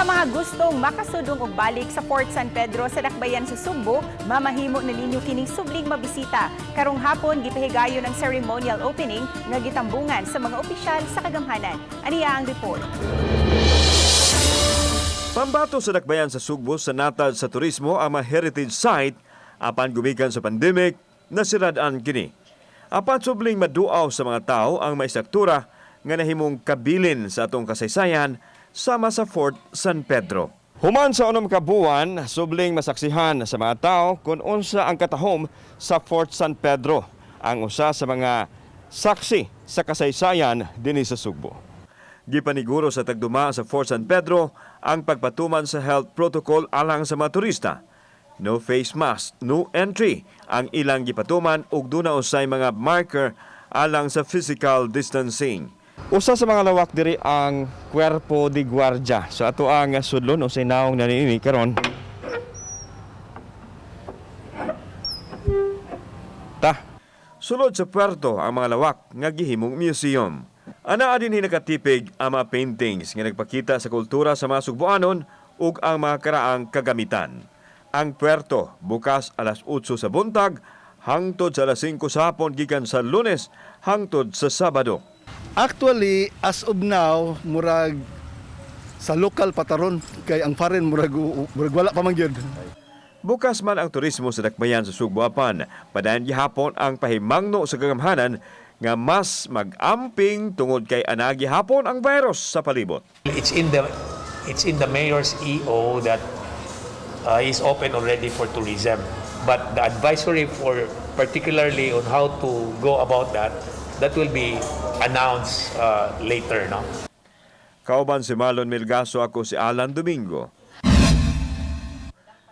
mga gustong makasudong og balik sa Fort San Pedro sa Dakbayan sa Sugbo, mamahimo na ninyo kining subling mabisita. Karong hapon gipahigayon ang ceremonial opening nga gitambungan sa mga opisyal sa kagamhanan. Aniya ang report. Pambato sa Dakbayan sa Sugbo sa natad sa turismo ang mga heritage site apan gumikan sa pandemic nasirad-an kini. Apan subling maduaw sa mga tao ang maistruktura nga nahimong kabilin sa atong kasaysayan sama sa Fort San Pedro. Human sa unom ka buwan, subling masaksihan sa mga tao kung unsa ang katahom sa Fort San Pedro, ang usa sa mga saksi sa kasaysayan dinhi sa Sugbo. Gipaniguro sa tagduma sa Fort San Pedro ang pagpatuman sa health protocol alang sa mga turista. No face mask, no entry ang ilang gipatuman ug duna usay mga marker alang sa physical distancing. Usa sa mga lawak diri ang Cuerpo de Guardia. So ato ang sudlon o sinawong na niini karon. Sulod sa puerto ang mga lawak nga gihimong museum. Anaa din nakatipig ang mga paintings nga nagpakita sa kultura sa mga Sugboanon ug ang mga karaang kagamitan. Ang puerto bukas alas 8 sa buntag hangtod sa alas 5 sa hapon gikan sa Lunes hangtod sa Sabado. Actually, as of now, murag sa local pataron kay ang foreign murag wala pa man gyud. Bukas man ang turismo sa Dakbayan sa Sugbo apan padayon gihapon ang pahimangno sa kagamhanan nga mas mag-amping tungod kay ana gihapon ang virus sa palibot. It's in the mayor's EO that is open already for tourism. But the advisory for particularly on how to go about that will be announced later, no? Kauban si Marlon Milgaso, ako si Alan Domingo.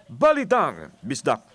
Balitang Bisdak.